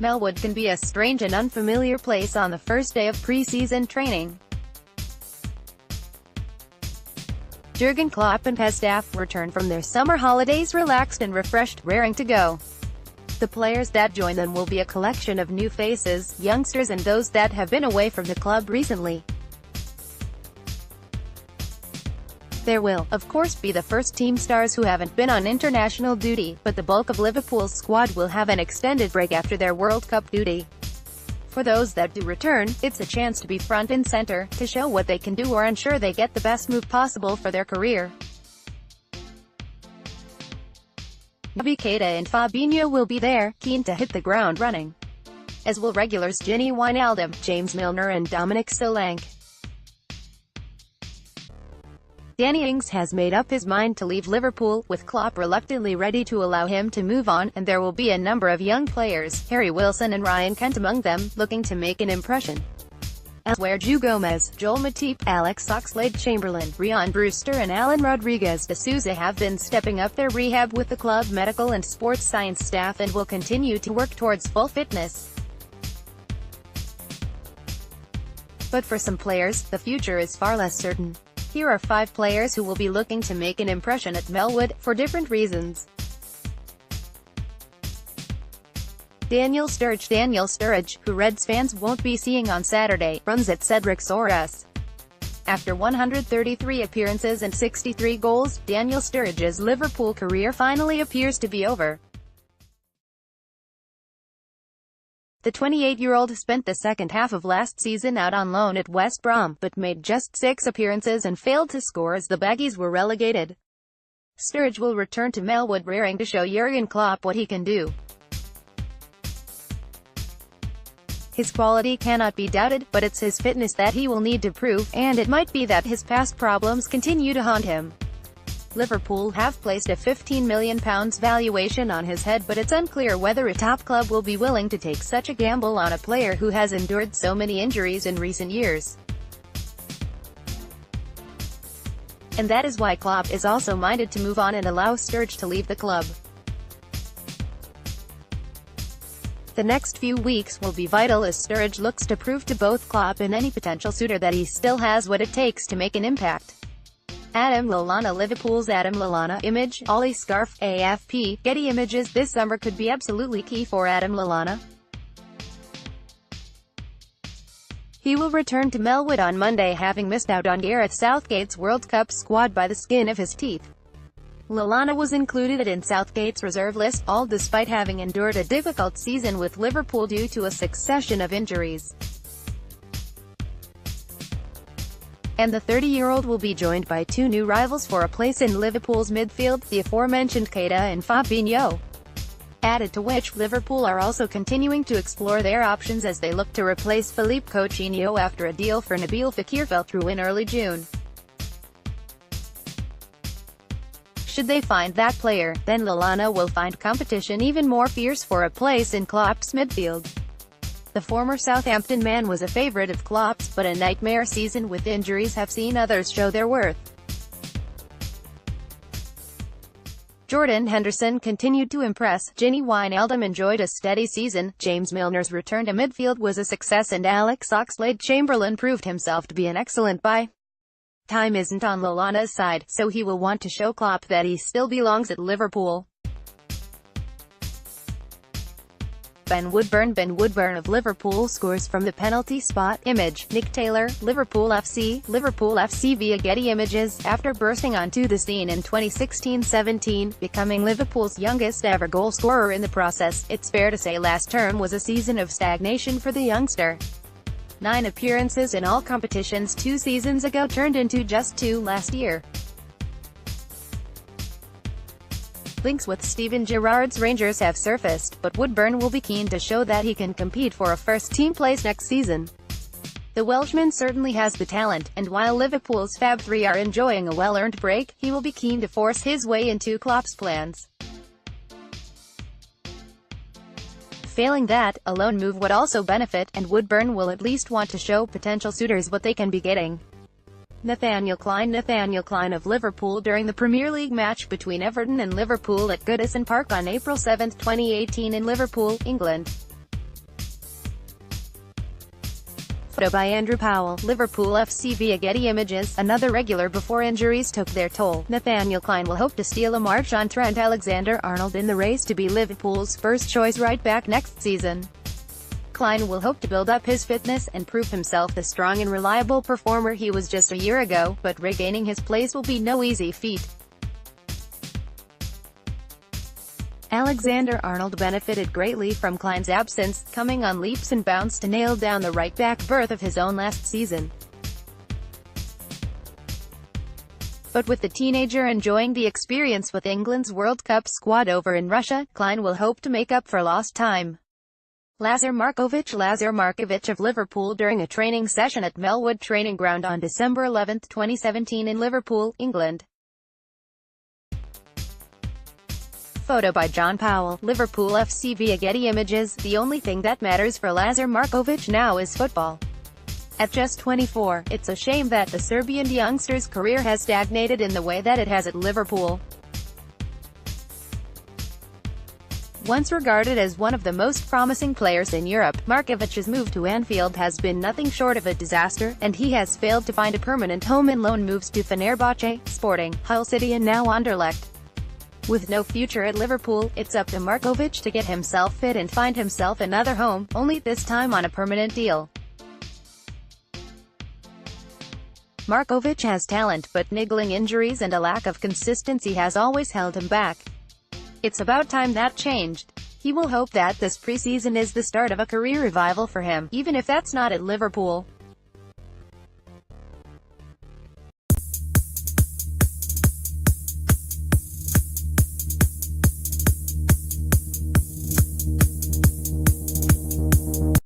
Melwood can be a strange and unfamiliar place on the first day of pre-season training. Jurgen Klopp and his staff return from their summer holidays relaxed and refreshed, raring to go. The players that join them will be a collection of new faces, youngsters and those that have been away from the club recently. There will, of course, be the first-team stars who haven't been on international duty, but the bulk of Liverpool's squad will have an extended break after their World Cup duty. For those that do return, it's a chance to be front and center, to show what they can do or ensure they get the best move possible for their career. Naby Keita and Fabinho will be there, keen to hit the ground running. As will regulars Gini Wijnaldum, James Milner and Dominic Solanke. Danny Ings has made up his mind to leave Liverpool, with Klopp reluctantly ready to allow him to move on, and there will be a number of young players, Harry Wilson and Ryan Kent among them, looking to make an impression. Elsewhere, João Gomez, Joel Matip, Alex Oxlade-Chamberlain, Ryan Brewster and Alan Rodriguez de Souza have been stepping up their rehab with the club medical and sports science staff and will continue to work towards full fitness. But for some players, the future is far less certain. Here are 5 players who will be looking to make an impression at Melwood, for different reasons. Daniel Sturridge, who Reds fans won't be seeing on Saturday, runs at Cedric Soares. After 133 appearances and 63 goals, Daniel Sturridge's Liverpool career finally appears to be over. The 28-year-old spent the second half of last season out on loan at West Brom, but made just 6 appearances and failed to score as the Baggies were relegated. Sturridge will return to Melwood, raring to show Jurgen Klopp what he can do. His quality cannot be doubted, but it's his fitness that he will need to prove, and it might be that his past problems continue to haunt him. Liverpool have placed a £15 million valuation on his head, but it's unclear whether a top club will be willing to take such a gamble on a player who has endured so many injuries in recent years. And that is why Klopp is also minded to move on and allow Sturridge to leave the club. The next few weeks will be vital as Sturridge looks to prove to both Klopp and any potential suitor that he still has what it takes to make an impact. Adam Lallana, Liverpool's Adam Lallana, image, Ollie Scarf, AFP, Getty Images. This summer could be absolutely key for Adam Lallana. He will return to Melwood on Monday, having missed out on Gareth Southgate's World Cup squad by the skin of his teeth. Lallana was included in Southgate's reserve list, all despite having endured a difficult season with Liverpool due to a succession of injuries. And the 30-year-old will be joined by 2 new rivals for a place in Liverpool's midfield, the aforementioned Keita and Fabinho. Added to which, Liverpool are also continuing to explore their options as they look to replace Philippe Coutinho after a deal for Nabil Fekir fell through in early June. Should they find that player, then Lallana will find competition even more fierce for a place in Klopp's midfield. The former Southampton man was a favourite of Klopp's, but a nightmare season with injuries have seen others show their worth. Jordan Henderson continued to impress, Gini Wijnaldum enjoyed a steady season, James Milner's return to midfield was a success and Alex Oxlade-Chamberlain proved himself to be an excellent buy. Time isn't on Lallana's side, so he will want to show Klopp that he still belongs at Liverpool. Ben Woodburn of Liverpool scores from the penalty spot. Image, Nick Taylor, Liverpool FC via Getty Images. After bursting onto the scene in 2016-17, becoming Liverpool's youngest ever goal scorer in the process, it's fair to say last term was a season of stagnation for the youngster. 9 appearances in all competitions 2 seasons ago turned into just 2 last year. Links with Steven Gerrard's Rangers have surfaced, but Woodburn will be keen to show that he can compete for a first-team place next season. The Welshman certainly has the talent, and while Liverpool's Fab Three are enjoying a well-earned break, he will be keen to force his way into Klopp's plans. Failing that, a loan move would also benefit, and Woodburn will at least want to show potential suitors what they can be getting. Nathaniel Klein of Liverpool during the Premier League match between Everton and Liverpool at Goodison Park on April 7, 2018 in Liverpool, England. Photo by Andrew Powell, Liverpool FC via Getty Images. Another regular before injuries took their toll. Nathaniel Clyne will hope to steal a march on Trent Alexander-Arnold in the race to be Liverpool's first-choice right-back next season. Clyne will hope to build up his fitness and prove himself the strong and reliable performer he was just a year ago, but regaining his place will be no easy feat. Alexander-Arnold benefited greatly from Clyne's absence, coming on leaps and bounds to nail down the right-back berth of his own last season. But with the teenager enjoying the experience with England's World Cup squad over in Russia, Clyne will hope to make up for lost time. Lazar Markovic of Liverpool during a training session at Melwood training ground on December 11, 2017 in Liverpool, England. Photo by John Powell, Liverpool FC via Getty Images. The only thing that matters for Lazar Markovic now is football. At just 24, it's a shame that the Serbian youngster's career has stagnated in the way that it has at Liverpool. Once regarded as one of the most promising players in Europe, Markovic's move to Anfield has been nothing short of a disaster, and he has failed to find a permanent home in loan moves to Fenerbahce, Sporting, Hull City and now Anderlecht. With no future at Liverpool, it's up to Markovic to get himself fit and find himself another home, only this time on a permanent deal. Markovic has talent, but niggling injuries and a lack of consistency has always held him back. It's about time that changed. He will hope that this preseason is the start of a career revival for him, even if that's not at Liverpool.